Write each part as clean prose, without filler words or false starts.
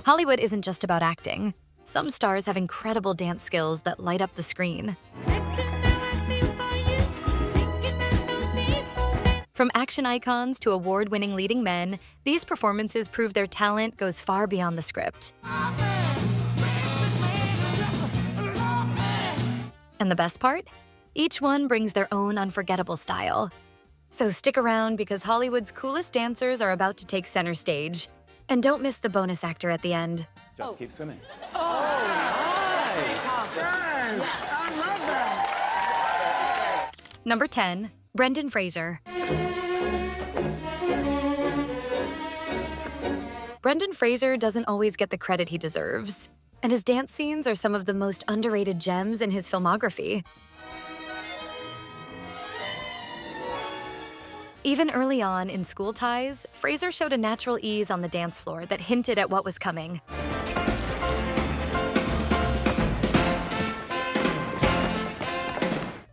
Hollywood isn't just about acting. Some stars have incredible dance skills that light up the screen. From action icons to award-winning leading men, these performances prove their talent goes far beyond the script. And the best part? Each one brings their own unforgettable style. So stick around because Hollywood's coolest dancers are about to take center stage. And don't miss the bonus actor at the end. Just keep swimming. Nice! I love that! Number 10, Brendan Fraser. Brendan Fraser doesn't always get the credit he deserves, and his dance scenes are some of the most underrated gems in his filmography. Even early on in School Ties, Fraser showed a natural ease on the dance floor that hinted at what was coming.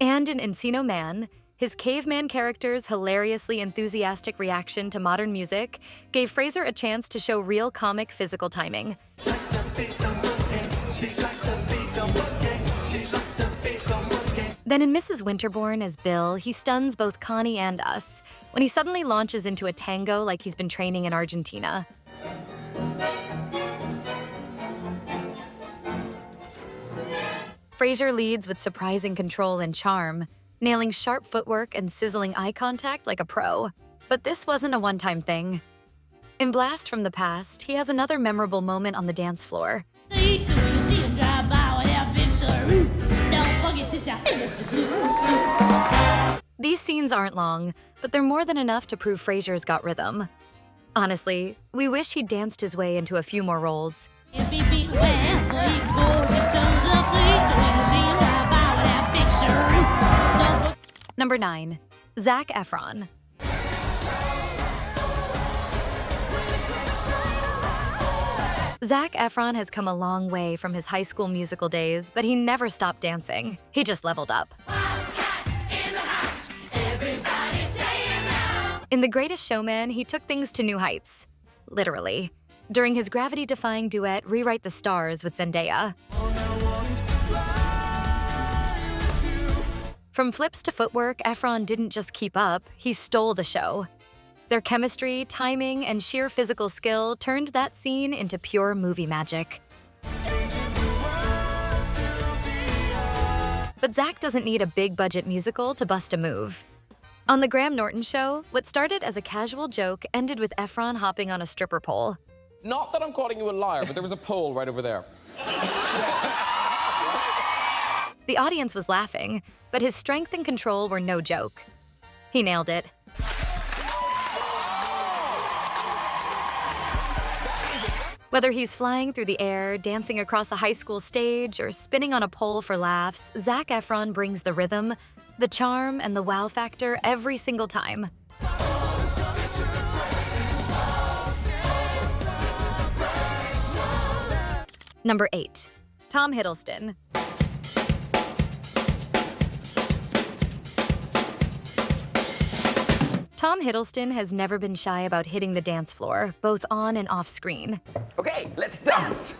And in Encino Man, his caveman character's hilariously enthusiastic reaction to modern music gave Fraser a chance to show real comic physical timing. Then in Mrs. Winterbourne as Bill, he stuns both Connie and us when he suddenly launches into a tango like he's been training in Argentina. Fraser leads with surprising control and charm, nailing sharp footwork and sizzling eye contact like a pro. But this wasn't a one-time thing. In Blast from the Past, he has another memorable moment on the dance floor. These scenes aren't long, but they're more than enough to prove Fraser's got rhythm. Honestly, we wish he'd danced his way into a few more roles. Number 9, Zac Efron. Zac Efron has come a long way from his High School Musical days, but he never stopped dancing. He just leveled up. In The Greatest Showman, he took things to new heights. Literally. During his gravity-defying duet, Rewrite the Stars with Zendaya. From flips to footwork, Efron didn't just keep up, he stole the show. Their chemistry, timing, and sheer physical skill turned that scene into pure movie magic. But Zac doesn't need a big-budget musical to bust a move. On The Graham Norton Show, what started as a casual joke ended with Efron hopping on a stripper pole. Not that I'm calling you a liar, but there was a pole right over there. The audience was laughing, but his strength and control were no joke. He nailed it. Whether he's flying through the air, dancing across a high school stage, or spinning on a pole for laughs, Zac Efron brings the rhythm, the charm, and the wow factor every single time. Number 8, Tom Hiddleston. Tom Hiddleston has never been shy about hitting the dance floor, both on and off screen. Okay, let's dance.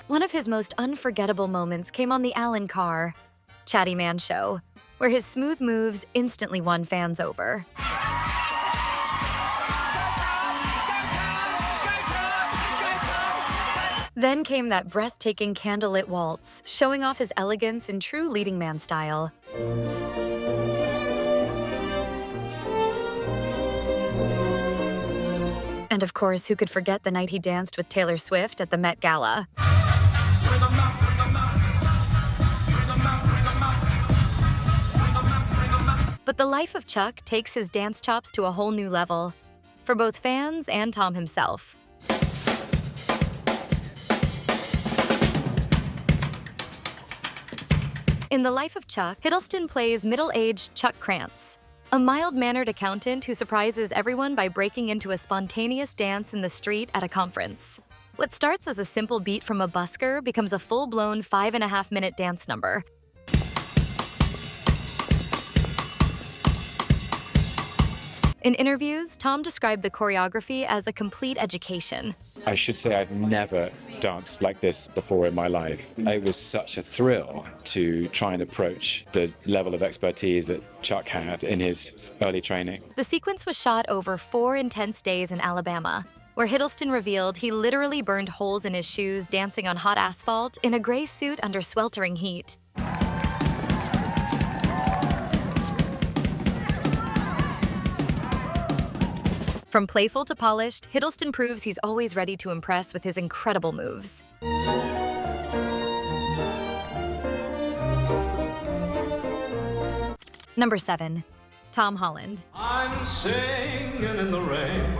One of his most unforgettable moments came on the Allan Carr Show, where his smooth moves instantly won fans over. Then came that breathtaking candlelit waltz, showing off his elegance in true leading man style. And of course, who could forget the night he danced with Taylor Swift at the Met Gala? But The Life of Chuck takes his dance chops to a whole new level, for both fans and Tom himself. In The Life of Chuck, Hiddleston plays middle-aged Chuck Krantz, a mild-mannered accountant who surprises everyone by breaking into a spontaneous dance in the street at a conference. What starts as a simple beat from a busker becomes a full-blown 5.5-minute dance number. In interviews, Tom described the choreography as a complete education. I should say I've never danced like this before in my life. It was such a thrill to try and approach the level of expertise that Chuck had in his early training. The sequence was shot over 4 intense days in Alabama, where Hiddleston revealed he literally burned holes in his shoes dancing on hot asphalt in a gray suit under sweltering heat. From playful to polished, Hiddleston proves he's always ready to impress with his incredible moves. Number 7. Tom Holland. I'm singing in the rain,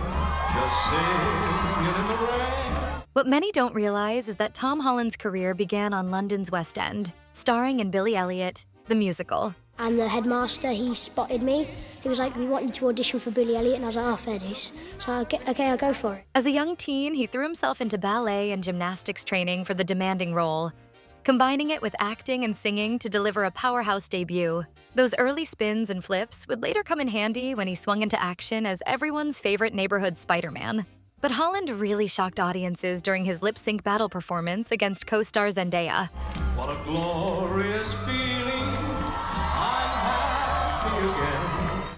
just singing in the rain. What many don't realize is that Tom Holland's career began on London's West End, starring in Billy Elliot, the musical. And the headmaster, he spotted me. He was like, we want you to audition for Billy Elliot. And I was like, oh, fair dues. So, okay, I'll go for it. As a young teen, he threw himself into ballet and gymnastics training for the demanding role, combining it with acting and singing to deliver a powerhouse debut. Those early spins and flips would later come in handy when he swung into action as everyone's favorite neighborhood Spider-Man. But Holland really shocked audiences during his lip-sync battle performance against co-star Zendaya. What a glorious feeling.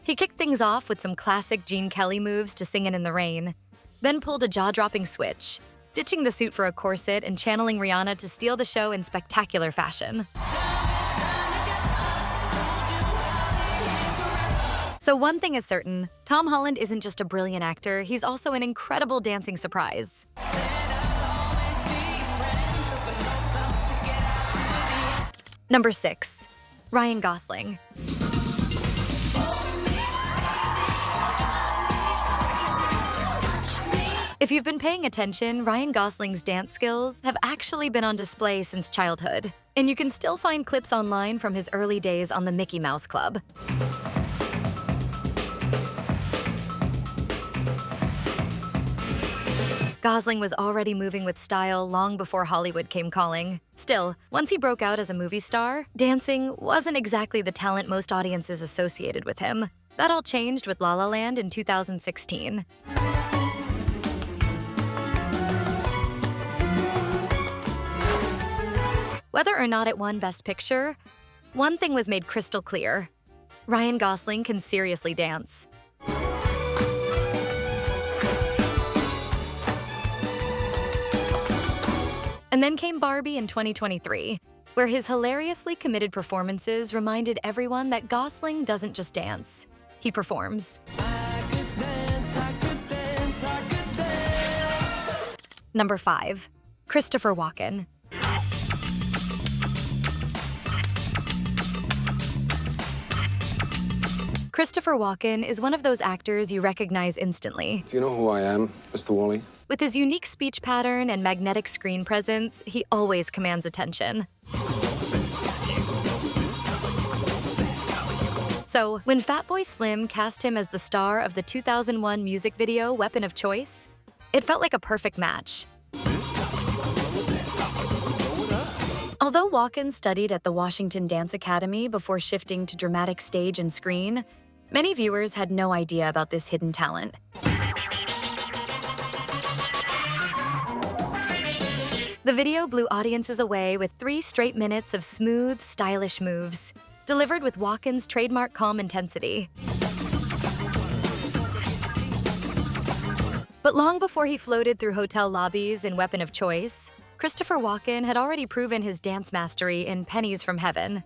He kicked things off with some classic Gene Kelly moves to Singin' in the Rain, then pulled a jaw-dropping switch, ditching the suit for a corset and channeling Rihanna to steal the show in spectacular fashion. So one thing is certain, Tom Holland isn't just a brilliant actor, he's also an incredible dancing surprise. Number 6. Ryan Gosling. If you've been paying attention, Ryan Gosling's dance skills have actually been on display since childhood, and you can still find clips online from his early days on the Mickey Mouse Club. Gosling was already moving with style long before Hollywood came calling. Still, once he broke out as a movie star, dancing wasn't exactly the talent most audiences associated with him. That all changed with La La Land in 2016. Whether or not it won Best Picture, one thing was made crystal clear. Ryan Gosling can seriously dance. And then came Barbie in 2023, where his hilariously committed performances reminded everyone that Gosling doesn't just dance, he performs. Number 5. Christopher Walken. Christopher Walken is one of those actors you recognize instantly. Do you know who I am, Mr. Wally? With his unique speech pattern and magnetic screen presence, he always commands attention. So, when Fatboy Slim cast him as the star of the 2001 music video Weapon of Choice, it felt like a perfect match. Although Walken studied at the Washington Dance Academy before shifting to dramatic stage and screen, many viewers had no idea about this hidden talent. The video blew audiences away with 3 straight minutes of smooth, stylish moves, delivered with Walken's trademark calm intensity. But long before he floated through hotel lobbies in Weapon of Choice, Christopher Walken had already proven his dance mastery in Pennies from Heaven.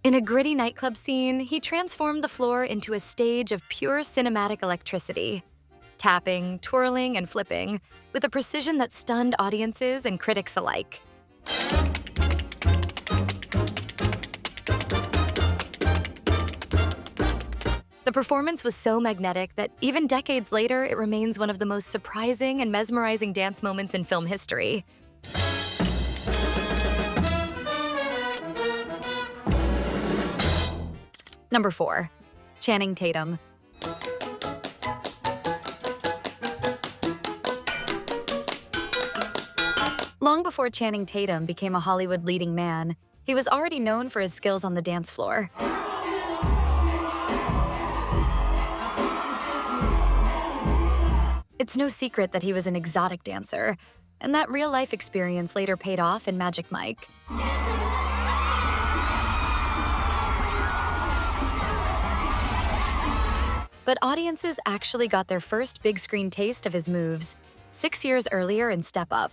In a gritty nightclub scene, he transformed the floor into a stage of pure cinematic electricity, tapping, twirling, and flipping with a precision that stunned audiences and critics alike. The performance was so magnetic that even decades later, it remains one of the most surprising and mesmerizing dance moments in film history. Number 4. Channing Tatum. Long before Channing Tatum became a Hollywood leading man, He was already known for his skills on the dance floor. It's no secret that he was an exotic dancer, and that real-life experience later paid off in Magic Mike. But audiences actually got their first big-screen taste of his moves 6 years earlier in Step Up.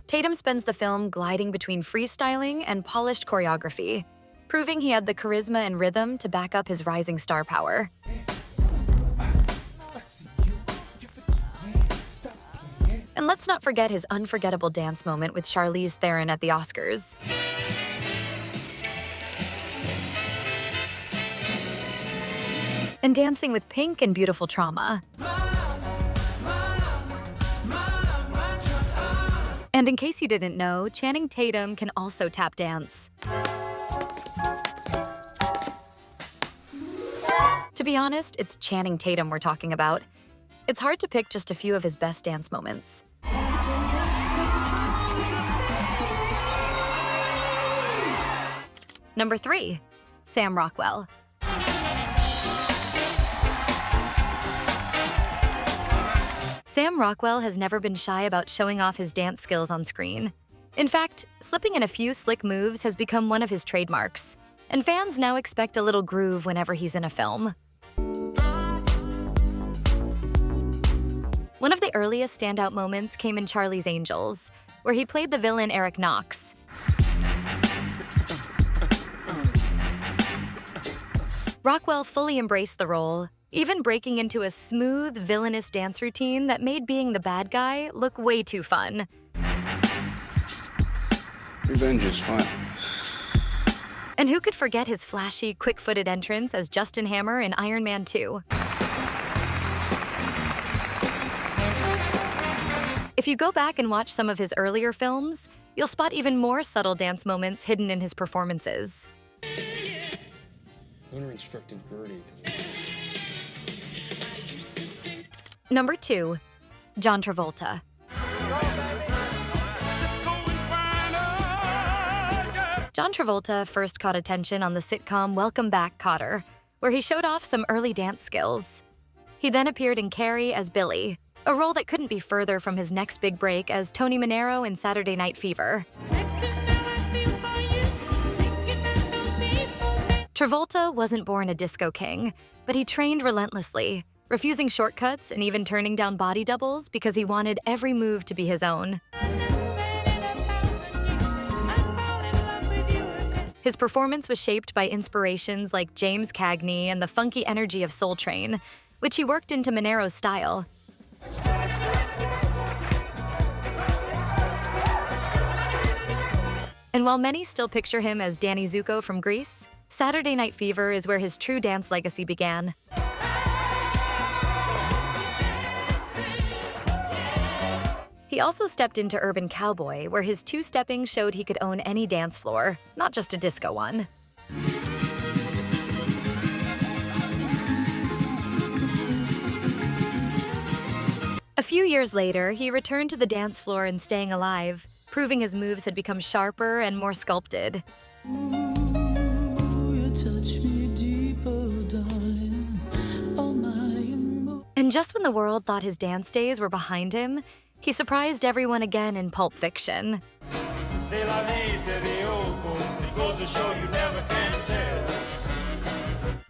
Tatum spends the film gliding between freestyling and polished choreography, proving he had the charisma and rhythm to back up his rising star power. And let's not forget his unforgettable dance moment with Charlize Theron at the Oscars. And dancing with Pink in Beautiful Trauma. And in case you didn't know, Channing Tatum can also tap dance. To be honest, it's Channing Tatum we're talking about. It's hard to pick just a few of his best dance moments. Number 3, Sam Rockwell. Sam Rockwell has never been shy about showing off his dance skills on screen. In fact, slipping in a few slick moves has become one of his trademarks, and fans now expect a little groove whenever he's in a film. One of the earliest standout moments came in Charlie's Angels, where he played the villain Eric Knox. Rockwell fully embraced the role, even breaking into a smooth, villainous dance routine that made being the bad guy look way too fun. Revenge is fun. And who could forget his flashy, quick-footed entrance as Justin Hammer in Iron Man 2? If you go back and watch some of his earlier films, you'll spot even more subtle dance moments hidden in his performances. Owner instructed Gertie to... Number 2, John Travolta. John Travolta first caught attention on the sitcom Welcome Back, Kotter, where he showed off some early dance skills. He then appeared in Carrie as Billy, a role that couldn't be further from his next big break as Tony Manero in Saturday Night Fever. Travolta wasn't born a disco king, but he trained relentlessly, refusing shortcuts and even turning down body doubles because he wanted every move to be his own. His performance was shaped by inspirations like James Cagney and the funky energy of Soul Train, which he worked into Manero's style. And while many still picture him as Danny Zuko from Grease, Saturday Night Fever is where his true dance legacy began. He also stepped into Urban Cowboy, where his two-stepping showed he could own any dance floor, not just a disco one. A few years later, he returned to the dance floor in Staying Alive, proving his moves had become sharper and more sculpted. And just when the world thought his dance days were behind him, he surprised everyone again in Pulp Fiction.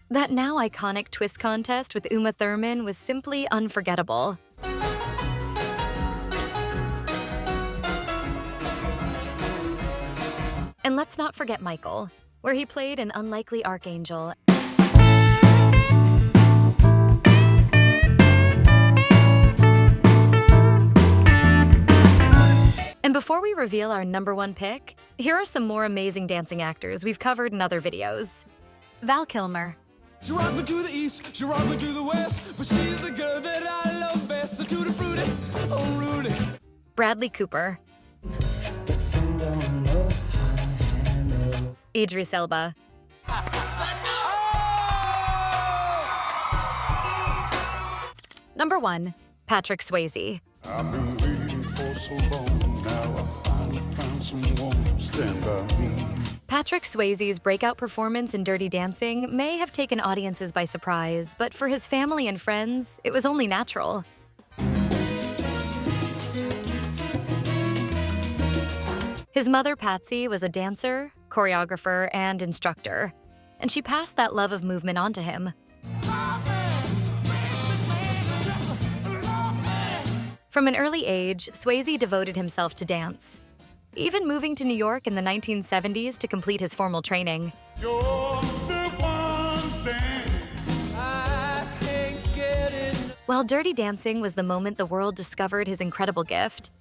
That now iconic twist contest with Uma Thurman was simply unforgettable. And let's not forget Michael, where he played an unlikely archangel. And before we reveal our #1 pick, here are some more amazing dancing actors we've covered in other videos. Val Kilmer. She rocked me to the east, she rocked me to the west, but she's the girl that I love best. So tutti frutti, oh Rudy. Bradley Cooper. Idris Elba. #1, Patrick Swayze. I've been waiting for so long. Now I finally found someone to stand by me. Patrick Swayze's breakout performance in Dirty Dancing may have taken audiences by surprise, but for his family and friends, it was only natural. His mother, Patsy, was a dancer, choreographer, and instructor, and she passed that love of movement on to him. From an early age, Swayze devoted himself to dance, even moving to New York in the 1970s to complete his formal training. You're the one thing I can't get in. While Dirty Dancing was the moment the world discovered his incredible gift,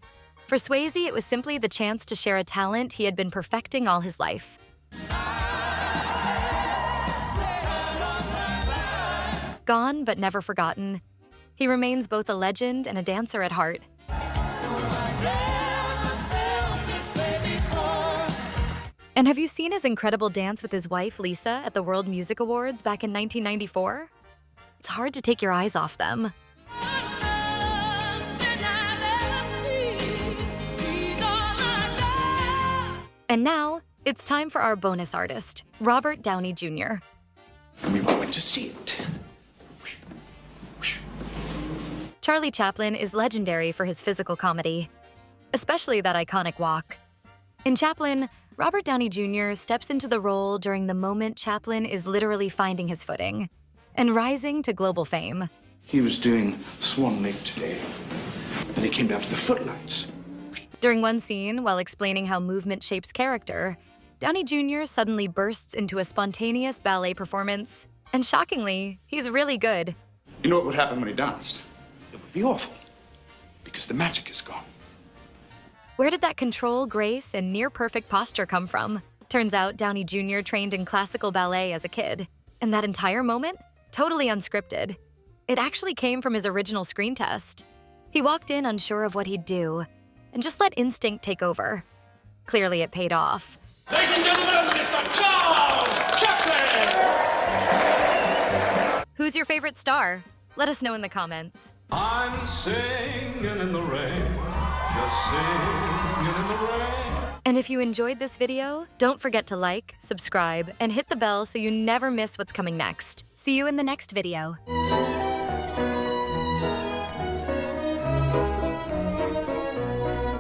for Swayze, it was simply the chance to share a talent he had been perfecting all his life. Gone but never forgotten, he remains both a legend and a dancer at heart. And have you seen his incredible dance with his wife, Lisa, at the World Music Awards back in 1994? It's hard to take your eyes off them. And now, it's time for our bonus artist, Robert Downey Jr. We went to see it. Charlie Chaplin is legendary for his physical comedy, especially that iconic walk. In Chaplin, Robert Downey Jr. steps into the role during the moment Chaplin is literally finding his footing and rising to global fame. He was doing Swan Lake today. Then he came down to the footlights. During one scene, while explaining how movement shapes character, Downey Jr. suddenly bursts into a spontaneous ballet performance, and shockingly, he's really good. You know what would happen when he danced? It would be awful, because the magic is gone. Where did that control, grace, and near-perfect posture come from? Turns out Downey Jr. trained in classical ballet as a kid, and that entire moment? Totally unscripted. It actually came from his original screen test. He walked in unsure of what he'd do, and just let instinct take over. Clearly, it paid off. Ladies and gentlemen, Mr. Charles Chaplin! Who's your favorite star? Let us know in the comments. I'm singing in the rain, just singing in the rain. And if you enjoyed this video, don't forget to like, subscribe, and hit the bell so you never miss what's coming next. See you in the next video.